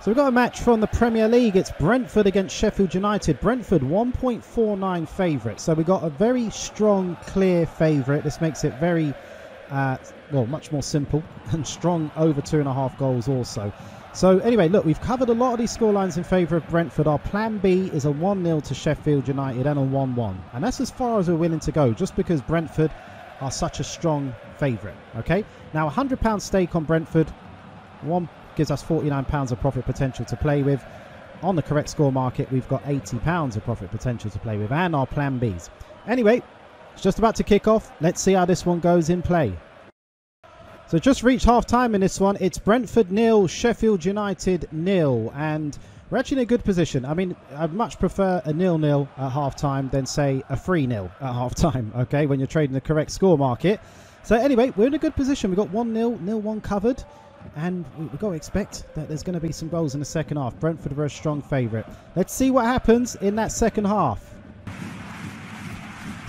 So we've got a match from the Premier League. It's Brentford against Sheffield United. Brentford 1.49 favourite. So we've got a very strong, clear favourite. This makes it very, much more simple and strong over 2.5 goals also. So anyway, look, we've covered a lot of these scorelines in favour of Brentford. Our plan B is a 1-0 to Sheffield United and a 1-1. And that's as far as we're willing to go, just because Brentford are such a strong favourite. Okay, now £100 stake on Brentford. Gives us £49 of profit potential to play with. On the correct score market, we've got £80 of profit potential to play with, and our plan Bs. Anyway, it's just about to kick off. Let's see how this one goes in play. So just reached half time in this one. It's Brentford 0, Sheffield United 0, and we're actually in a good position. I mean, I'd much prefer a 0-0 at half time than say a 3-0 at half time, okay, when you're trading the correct score market. So anyway, we're in a good position. We've got 1-0, 0-1 covered. And we've got to expect that there's going to be some goals in the second half. Brentford are a strong favourite. Let's see what happens in that second half.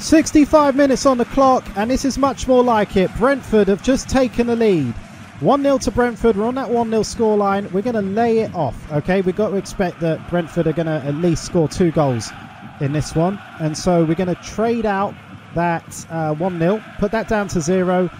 65 minutes on the clock, and this is much more like it. Brentford have just taken the lead. 1-0 to Brentford. We're on that 1-0 scoreline. We're going to lay it off, okay? We've got to expect that Brentford are going to at least score 2 goals in this one. And so we're going to trade out that 1-0, put that down to 0.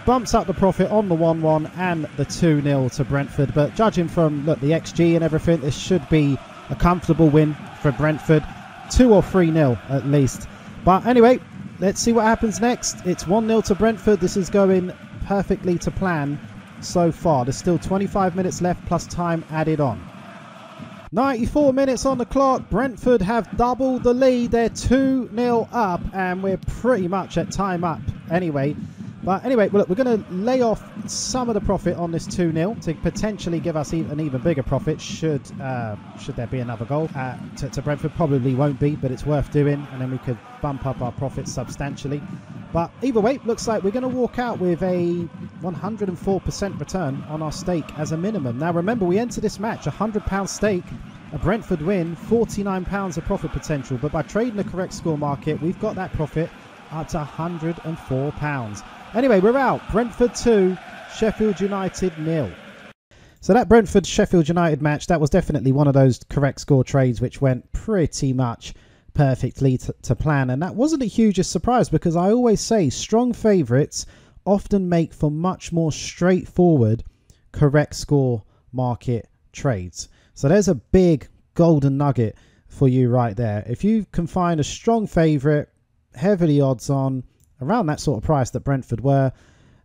Bumps up the profit on the 1-1 and the 2-0 to Brentford. But judging from the XG and everything, this should be a comfortable win for Brentford. 2 or 3-0 at least. But anyway, let's see what happens next. It's 1-0 to Brentford. This is going perfectly to plan so far. There's still 25 minutes left plus time added on. 94 minutes on the clock. Brentford have doubled the lead. They're 2-0 up, and we're pretty much at time up anyway. But anyway, well, look, we're going to lay off some of the profit on this 2-0 to potentially give us an even bigger profit should there be another goal. To Brentford probably won't be, but it's worth doing, and then we could bump up our profits substantially. But either way, looks like we're going to walk out with a 104% return on our stake as a minimum. Now remember, we enter this match £100 stake, a Brentford win, £49 of profit potential. But by trading the correct score market, we've got that profit up to £104. Anyway, we're out. Brentford 2, Sheffield United 0. So that Brentford-Sheffield United match, that was definitely one of those correct score trades which went pretty much perfectly to plan. And that wasn't the hugest surprise, because I always say strong favourites often make for much more straightforward correct score market trades. So there's a big golden nugget for you right there. If you can find a strong favourite, heavily odds on, around that sort of price that Brentford were,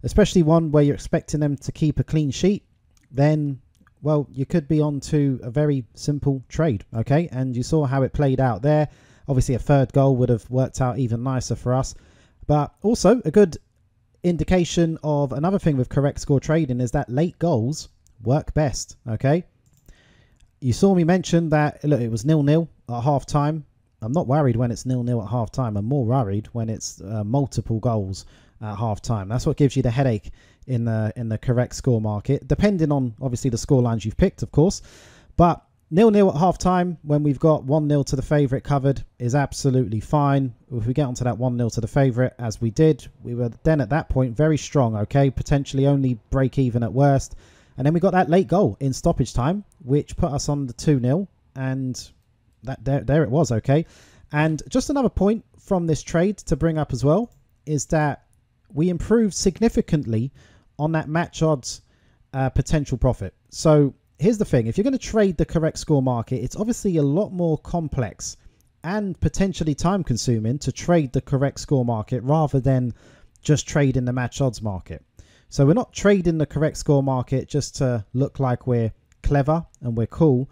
especially one where you're expecting them to keep a clean sheet, then, well, you could be on to a very simple trade, okay? And you saw how it played out there. Obviously, a third goal would have worked out even nicer for us. But also, a good indication of another thing with correct score trading is that late goals work best, okay? You saw me mention that, look, it was 0-0 at half-time. I'm not worried when it's 0-0 at half-time. I'm more worried when it's multiple goals at half-time. That's what gives you the headache in the correct score market, depending on, obviously, the score lines you've picked, of course. But 0-0 at half-time, when we've got 1-0 to the favourite covered, is absolutely fine. If we get onto that 1-0 to the favourite, as we did, we were then at that point very strong, okay? Potentially only break even at worst. And then we got that late goal in stoppage time, which put us on the 2-0, and there it was, okay? And just another point from this trade to bring up as well is that we improved significantly on that match odds potential profit. So here's the thing. If you're going to trade the correct score market, it's obviously a lot more complex and potentially time consuming to trade the correct score market rather than just trading the match odds market. So we're not trading the correct score market just to look like we're clever and we're cool.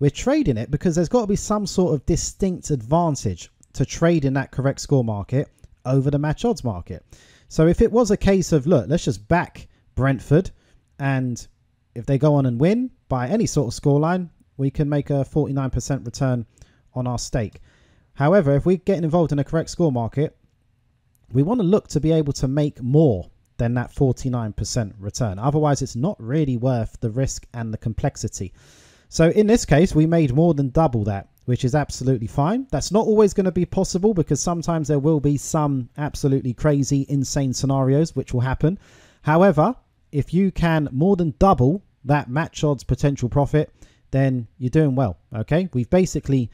We're trading it because there's got to be some sort of distinct advantage to trade in that correct score market over the match odds market. So if it was a case of, look, let's just back Brentford, and if they go on and win by any sort of scoreline, we can make a 49% return on our stake. However, if we're getting involved in a correct score market, we want to look to be able to make more than that 49% return. Otherwise, it's not really worth the risk and the complexity. So in this case, we made more than double that, which is absolutely fine. That's not always going to be possible, because sometimes there will be some absolutely crazy, insane scenarios which will happen. However, if you can more than double that match odds potential profit, then you're doing well. Okay, we've basically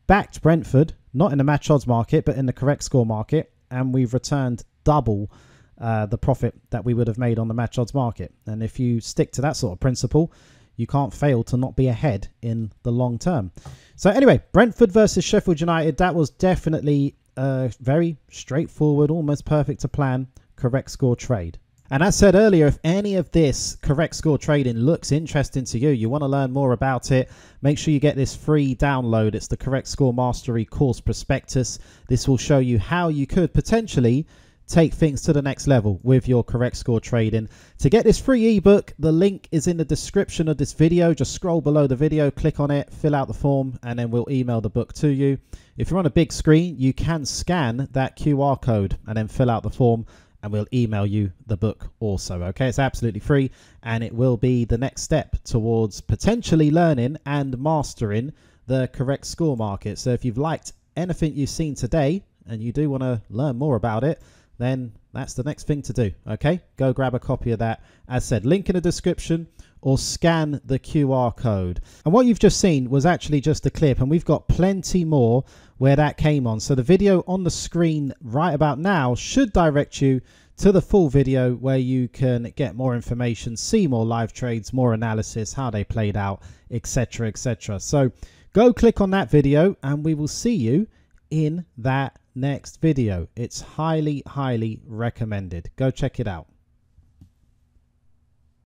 backed Brentford, not in the match odds market, but in the correct score market, and we've returned double the profit that we would have made on the match odds market. And if you stick to that sort of principle, you can't fail to not be ahead in the long term. So anyway, Brentford versus Sheffield United, that was definitely a very straightforward, almost perfect to plan, correct score trade. And as said earlier, if any of this correct score trading looks interesting to you, you want to learn more about it, make sure you get this free download. It's the Correct Score Mastery course prospectus. This will show you how you could potentially take things to the next level with your correct score trading. To get this free ebook, the link is in the description of this video. Just scroll below the video, click on it, fill out the form, and then we'll email the book to you. If you're on a big screen, you can scan that QR code and then fill out the form, and we'll email you the book also. Okay, it's absolutely free, and it will be the next step towards potentially learning and mastering the correct score market. So if you've liked anything you've seen today and you do want to learn more about it, then that's the next thing to do. Okay, go grab a copy of that. As said, link in the description, or scan the QR code. And what you've just seen was actually just a clip, and we've got plenty more where that came on. So the video on the screen right about now should direct you to the full video where you can get more information, see more live trades, more analysis, how they played out, etc, etc. So go click on that video, and we will see you in that next video. It's highly recommended. Go check it out.